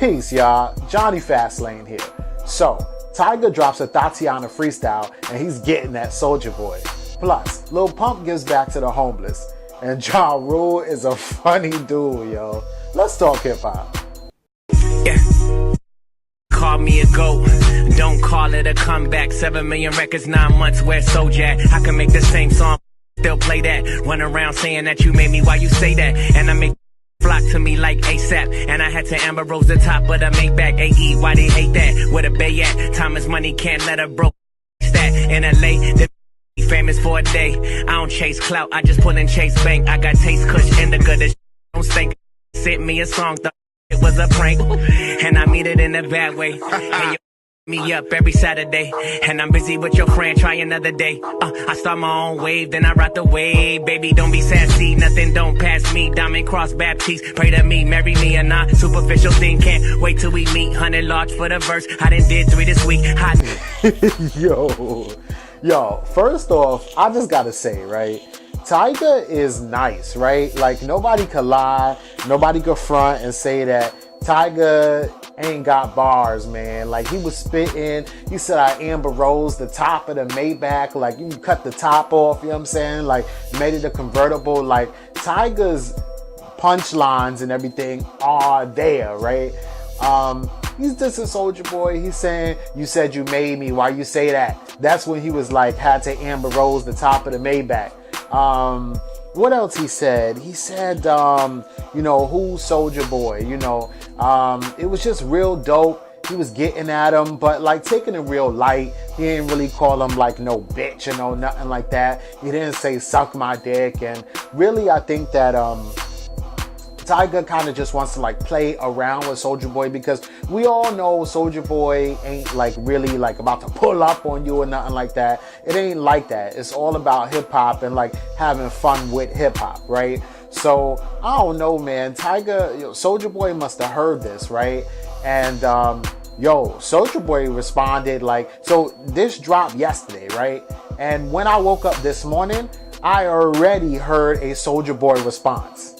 Peace, y'all. Jonny Fastlane here. So, Tyga drops a Tatiana freestyle, and he's getting that Soulja Boy. Plus, Lil Pump gives back to the homeless. And Ja Rule is a funny dude, yo. Let's talk hip-hop. Yeah. Call me a GOAT. Don't call it a comeback. 7 million records, 9 months, where Soulja at? I can make the same song, still play that. Run around saying that you made me, why you say that? And I make flock to me like ASAP. And I had to Amber Rose the top of the Maybach. AE, why they hate that? Where the bay at? Time is money, can't let her broke that. In LA, the famous for a day. I don't chase clout, I just pull and chase bank. I got taste, kush, indica, the don't stink. Sent me a song, thought it was a prank. And I mean it in a bad way. And you me up every Saturday. And I'm busy with your friend, try another day. I start my own wave, then I ride the wave. Baby, don't be sassy, nothing don't pass me. Diamond Cross Baptiste, pray to me, marry me or not. Superficial thing, can't wait till we meet. 100 large for the verse, I done did 3 this week. Yo, first off, I just gotta say, right? Tyga is nice, right? Like, nobody could lie, nobody could front and say that Tyga ain't got bars, man. Like, he was spitting. He said, I Amber Rose the top of the Maybach. Like, you cut the top off, you know what I'm saying? Like, made it a convertible. Like, Tyga's punchlines and everything are there, right? He's dissing Soulja Boy. He's saying, you said you made me. Why you say that? That's when he was like, had to Amber Rose the top of the Maybach. What else he said? He said, you know, who's Soulja Boy? You know, it was just real dope. He was getting at him, but like taking it real light. He didn't really call him like no bitch, you know, nothing like that. He didn't say suck my dick. And really, I think that Tyga kind of just wants to like play around with Soulja Boy, because we all know Soulja Boy ain't like really like about to pull up on you or nothing like that. It ain't like that. It's all about hip hop and like having fun with hip hop, right? So I don't know, man. Tyga, Soulja Boy must have heard this, right? And Soulja Boy responded like, so this dropped yesterday, right? And when I woke up this morning, I already heard a Soulja Boy response.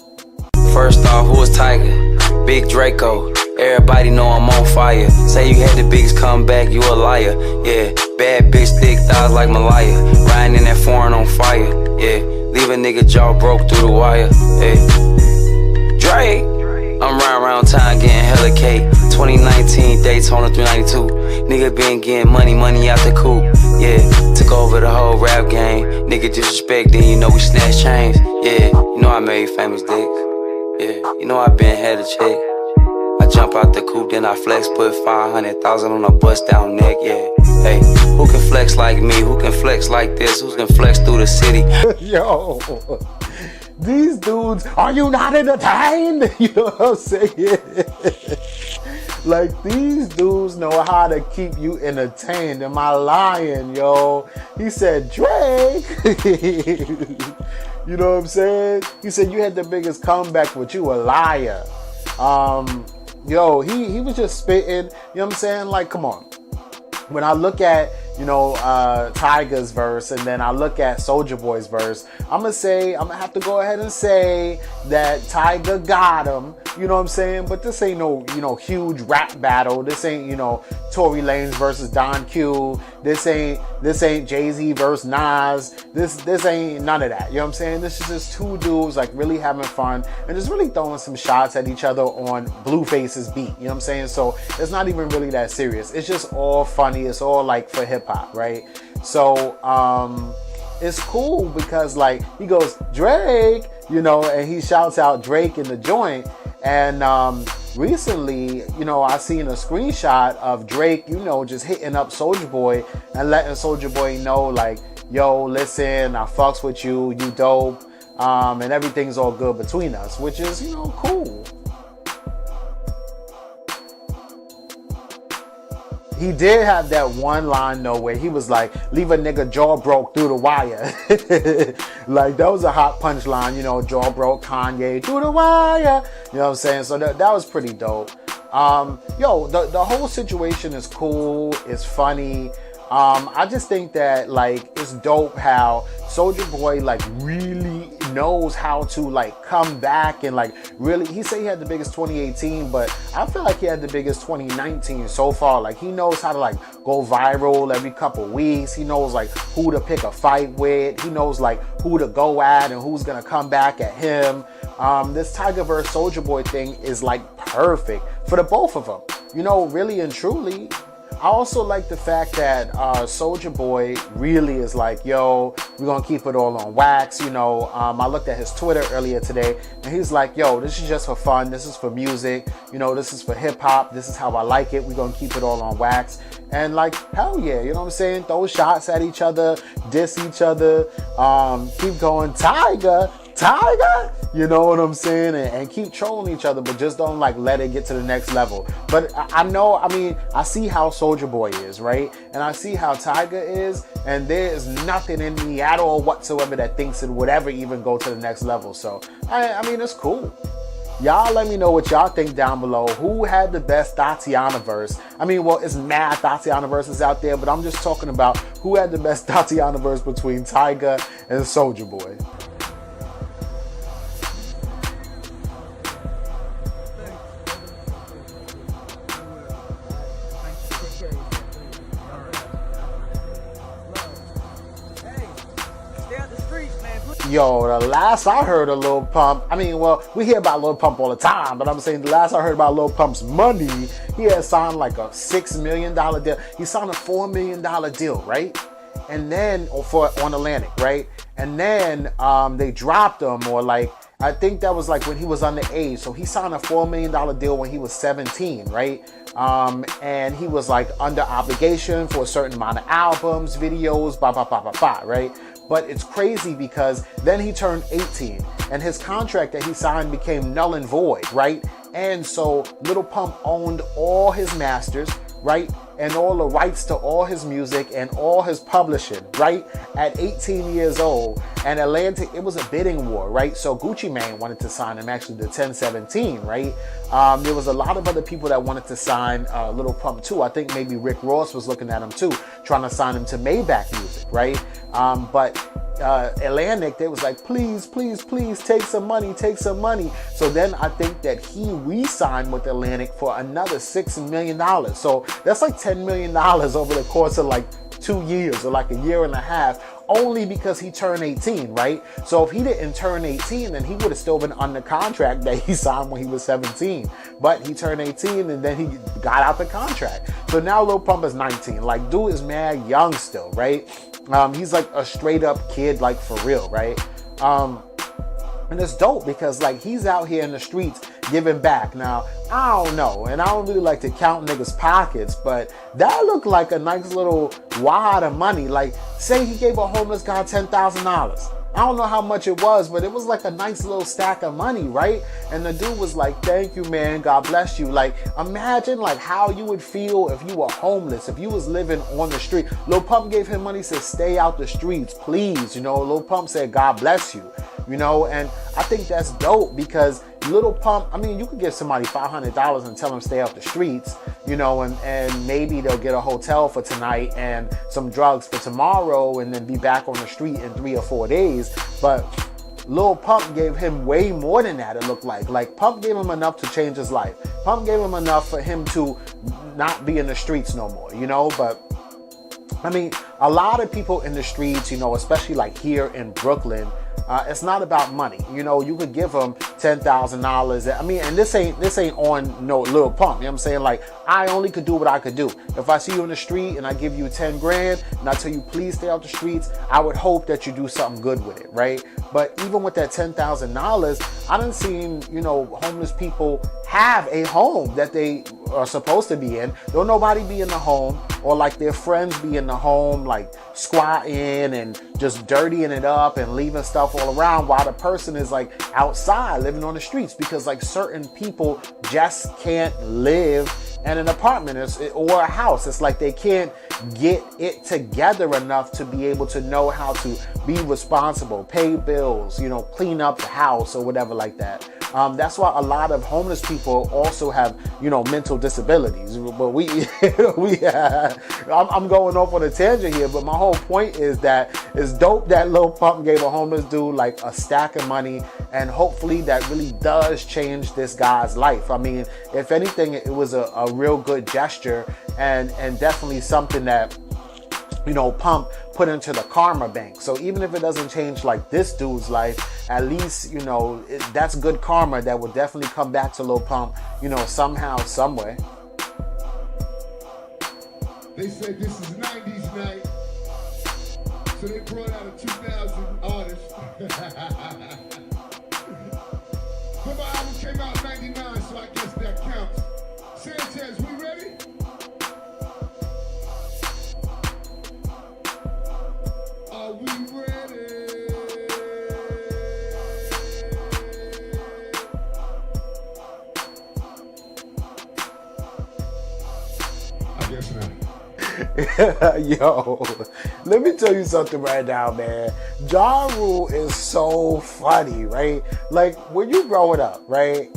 First off, who was Tyga? Big Draco. Everybody know I'm on fire. Say you had the biggest comeback, you a liar. Yeah, bad bitch, thick thighs like Malaya. Riding in that foreign on fire. Yeah, leave a nigga jaw broke through the wire. Yeah, Drake. I'm riding around town getting hella cake. 2019 Daytona 392. Nigga been getting money out the coop. Yeah, took over the whole rap game. Nigga disrespect, then you know we snatch chains. Yeah, you know I made famous dicks. Yeah, you know I been had a check. I jump out the coupe, then I flex, put 500,000 on a bust down neck, yeah. Hey, who can flex like me? Who can flex like this? Who can flex through the city? Yo, these dudes, are you not entertained? You know what I'm saying? Like, these dudes know how to keep you entertained. Am I lying, yo? He said, Drake. You know what I'm saying? He said, you had the biggest comeback, but you a liar. He was just spitting. You know what I'm saying? Like, come on. When I look at, Tyga's verse, and then I look at Soulja Boy's verse, I'm gonna have to go ahead and say that Tyga got him. You know what I'm saying? But this ain't no, huge rap battle. This ain't, Tory Lanez versus Don Q. This ain't Jay-Z versus Nas. This ain't none of that. You know what I'm saying? This is just two dudes like really having fun and just really throwing some shots at each other on Blueface's beat. You know what I'm saying? So it's not even really that serious. It's just all funny. It's all like for hip hop, right? So it's cool because like he goes, Drake, and he shouts out Drake in the joint. And recently, I seen a screenshot of Drake, just hitting up Soulja Boy and letting Soulja Boy know, like, yo, listen, I fucks with you, you dope, and everything's all good between us, which is, cool. He did have that one line though where he was like, leave a nigga jaw broke through the wire. Like, that was a hot punchline, jaw broke Kanye through the wire. You know what I'm saying? So that was pretty dope. The whole situation is cool. It's funny. I just think that like it's dope how Soulja Boy like really knows how to like come back and like really, he said he had the biggest 2018, but I feel like he had the biggest 2019 so far. Like he knows how to like go viral every couple weeks. He knows like who to pick a fight with. He knows like who to go at and who's gonna come back at him. This Tyga vs Soulja Boy thing is like perfect for the both of them. You know, really and truly. I also like the fact that Soulja Boy really is like, yo, we're gonna keep it all on wax. You know, I looked at his Twitter earlier today and he's like, yo, this is just for fun. This is for music. You know, this is for hip hop. This is how I like it. We're gonna keep it all on wax. And like, hell yeah, you know what I'm saying? Throw shots at each other, diss each other, keep going, Tyga, you know what I'm saying? And keep trolling each other, but just don't like let it get to the next level. But I know, I mean, I see how Soulja Boy is, right? And I see how Tyga is, and there is nothing in me at all whatsoever that thinks it would ever even go to the next level. So, I mean, it's cool. Y'all let me know what y'all think down below. Who had the best Tatiana verse? I mean, well, it's mad Tatiana verses out there, but I'm just talking about who had the best Tatiana verse between Tyga and Soulja Boy. Yo, the last I heard of Lil Pump, I mean, well, we hear about Lil Pump all the time, but I'm saying the last I heard about Lil Pump's money, he had signed like a $6 million deal. He signed a $4 million deal, right? And then, on Atlantic, right? And then they dropped him, or like, I think that was like when he was underage. So he signed a $4 million deal when he was 17, right? And he was like under obligation for a certain amount of albums, videos, right? But it's crazy because then he turned 18 and his contract that he signed became null and void, right? And so Lil Pump owned all his masters, right? And all the rights to all his music and all his publishing, right? At 18 years old. And Atlantic, it was a bidding war, right? So Gucci Mane wanted to sign him actually to 1017, right? There was a lot of other people that wanted to sign Lil Pump too. I think maybe Rick Ross was looking at him too, trying to sign him to Maybach Music, right? But Atlantic, they was like, please, please, please take some money, take some money. So then I think that he re-signed with Atlantic for another $6 million. So that's like $10 million over the course of like 2 years or like a year and a half, only because he turned 18, right? So if he didn't turn 18, then he would have still been under contract that he signed when he was 17. But he turned 18 and then he got out the contract. So now Lil Pump is 19. Like, dude is mad young still, right? He's like a straight up kid, like for real, right? And it's dope because like he's out here in the streets giving back. Now, I don't know, and I don't really like to count niggas' pockets, but that looked like a nice little wad of money. Like, say he gave a homeless guy $10,000. I don't know how much it was, but it was like a nice little stack of money, right? And the dude was like, thank you, man, God bless you. Like, imagine like how you would feel if you were homeless, if you was living on the street. Lil Pump gave him money, said stay out the streets, please. You know, Lil Pump said, God bless you. You know, and I think that's dope because Lil Pump, I mean, you could give somebody $500 and tell them stay out the streets, you know, and maybe they'll get a hotel for tonight and some drugs for tomorrow and then be back on the street in 3 or 4 days. But Lil Pump gave him way more than that, it looked like. Like, Pump gave him enough to change his life. Pump gave him enough for him to not be in the streets no more, you know, but I mean, a lot of people in the streets, you know, especially like here in Brooklyn, it's not about money. You know, you could give them $10,000. I mean, and this ain't on no Lil Pump. You know what I'm saying? Like, I only could do what I could do. If I see you in the street and I give you 10 grand and I tell you, please stay out the streets, I would hope that you do something good with it, right? But even with that $10,000, I done seen, you know, homeless people have a home that they are supposed to be in. Don't nobody be in the home, or like their friends be in the home, like squatting and just dirtying it up and leaving stuff all around while the person is like outside living on the streets, because like certain people just can't live in an apartment or a house. It's like they can't get it together enough to be able to know how to be responsible, pay bills, you know, clean up the house or whatever like that. That's why a lot of homeless people also have, mental disabilities. But I'm going off on a tangent here, but my whole point is that it's dope that Lil Pump gave a homeless dude like a stack of money, and hopefully that really does change this guy's life. I mean, if anything, it was a real good gesture, and definitely something that, Pump put into the karma bank. So even if it doesn't change like this dude's life, at least, that's good karma that will definitely come back to Lil Pump, somehow, some way. They said this is 90s night, so they brought out a 2000 artist. But my album came out in 99, so I guess that counts. Sanchez, we ready? Are we ready? I guess not. Yo, let me tell you something right now, man. Ja Rule is so funny, right? Like, when you growing up, right?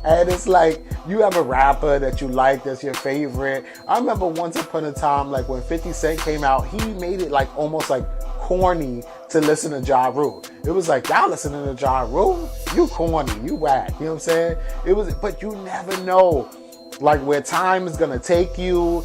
And it's like, you have a rapper that you like, that's your favorite. I remember once upon a time, like when 50 Cent came out, he made it like almost like corny to listen to Ja Rule. It was like, y'all listening to Ja Rule? You corny, you whack, you know what I'm saying? It was, but you never know like where time is gonna take you,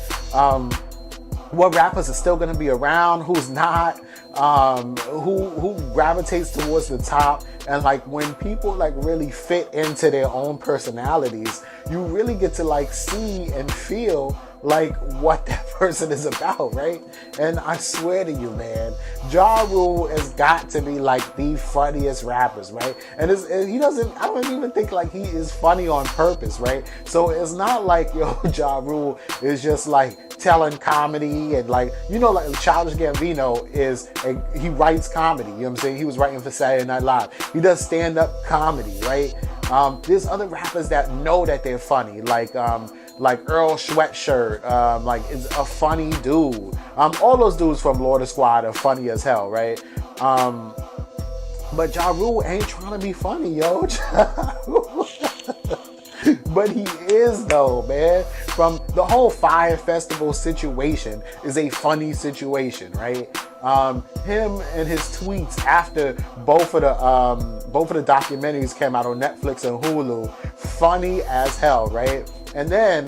what rappers are still gonna be around, who's not, who gravitates towards the top. And like when people like really fit into their own personalities, you really get to like see and feel like what that person is about, right? And I swear to you, man, Ja Rule has got to be like the funniest rappers, right? And I don't even think like he is funny on purpose, right? So it's not like, Ja Rule is just like telling comedy and like, like Childish Gambino he writes comedy, you know what I'm saying? He was writing for Saturday Night Live. He does stand-up comedy, right? There's other rappers that know that they're funny, like Earl Sweatshirt, like is a funny dude. All those dudes from Lord of Squad are funny as hell, right? But Ja Rule ain't trying to be funny, yo. But he is though, man. From the whole Fire Festival situation is a funny situation, right? Him and his tweets after both of the documentaries came out on Netflix and Hulu, funny as hell, right? And then,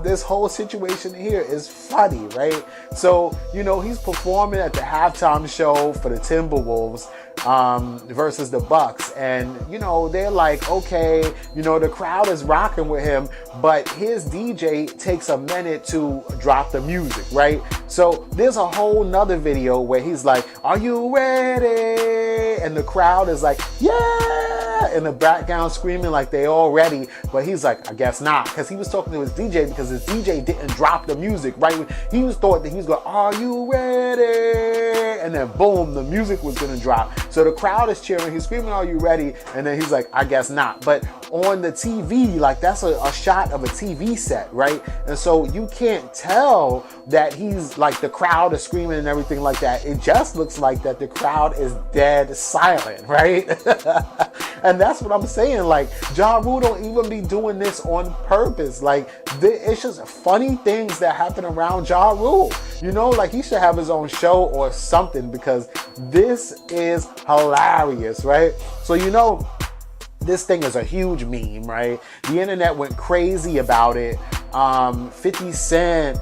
this whole situation here is funny, right? So, he's performing at the halftime show for the Timberwolves versus the Bucks. And, they're like, okay, the crowd is rocking with him, but his DJ takes a minute to drop the music, right? So there's a whole nother video where he's like, are you ready? And the crowd is like, yeah, in the background screaming like they all ready. But he's like, I guess not. Because he was talking to his DJ because his DJ didn't drop the music, right? He was thought that he was going, are you ready? And then boom, the music was going to drop. So the crowd is cheering. He's screaming, are you ready? And then he's like, I guess not. But on the TV, like that's a shot of a TV set, right? And so you can't tell that he's like the crowd is screaming and everything like that. It just looks like that the crowd is dead silent, right? And that's what I'm saying. Like Ja Rule don't even be doing this on purpose. Like it's just funny things that happen around Ja Rule. Like he should have his own show or something because this is hilarious, right? So this thing is a huge meme, right? The internet went crazy about it. 50 Cent,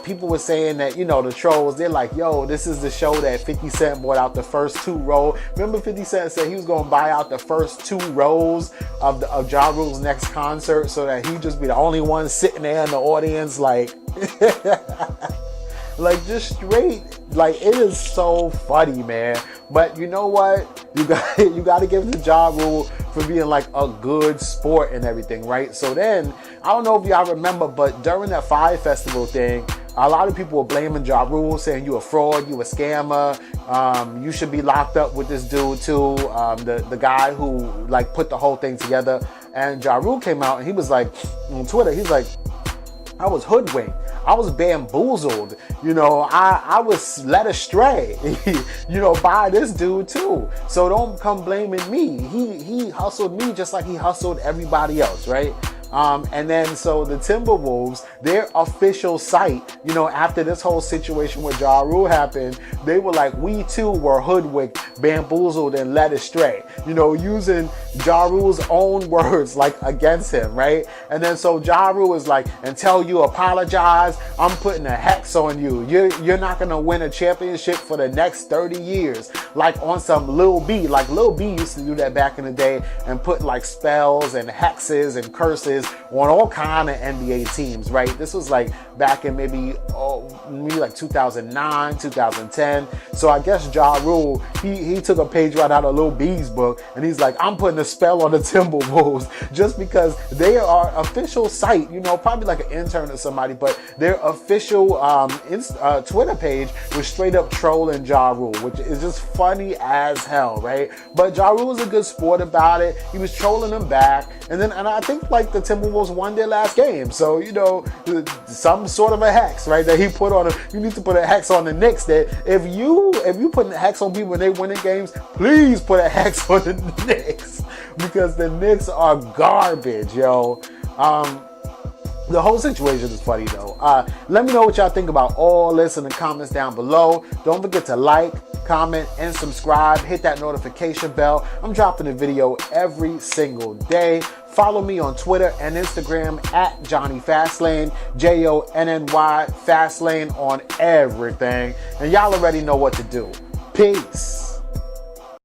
people were saying that, the trolls, they're like, yo, this is the show that 50 Cent bought out the first 2 rows. Remember 50 Cent said he was going to buy out the first 2 rows of Ja Rule's next concert so that he'd just be the only one sitting there in the audience, like, like just straight, like it is so funny, man. But you know what? You got to give it to Ja Rule for being like a good sport and everything, right? So then, I don't know if y'all remember, but during that Fire Festival thing, a lot of people were blaming Ja Rule, saying you a fraud, you a scammer, you should be locked up with this dude too, the guy who like put the whole thing together. And Ja Rule came out and he was like, on Twitter, he's like, I was hoodwinked. I was bamboozled. You know, I was led astray, you know, by this dude too. So don't come blaming me. He hustled me just like he hustled everybody else, right? And then so the Timberwolves, their official site, you know, after this whole situation with Ja Rule happened, they were like, we too were hoodwinked, bamboozled, and led astray, you know, using Ja Rule's own words like against him, right? And then so Ja Rule is like, until you apologize, I'm putting a hex on you. You're not gonna win a championship for the next 30 years, like on some Lil B. Like Lil B used to do that back in the day and put like spells and hexes and curses on all kind of NBA teams, right? This was like back in maybe like 2009, 2010. So I guess Ja Rule, he took a page right out of Lil B's book, and he's like, I'm putting a spell on the Timberwolves just because they are official site, you know, probably like an intern or somebody, but their official Twitter page was straight up trolling Ja Rule, which is just funny as hell, right? But Ja Rule was a good sport about it. He was trolling them back, and I think like the Timberwolves won their last game. So, you know, some sort of a hex, right, that he put on them. You need to put a hex on the Knicks that if you put a hex on people when they winning games, please put a hex on the Knicks, because the Knicks are garbage, yo. The whole situation is funny though. Let me know what y'all think about all this in the comments down below. Don't forget to like, comment, and subscribe. Hit that notification bell. I'm dropping a video every single day. Follow me on Twitter and Instagram at Jonny Fastlane, Jonny Fastlane on everything. And y'all already know what to do. Peace.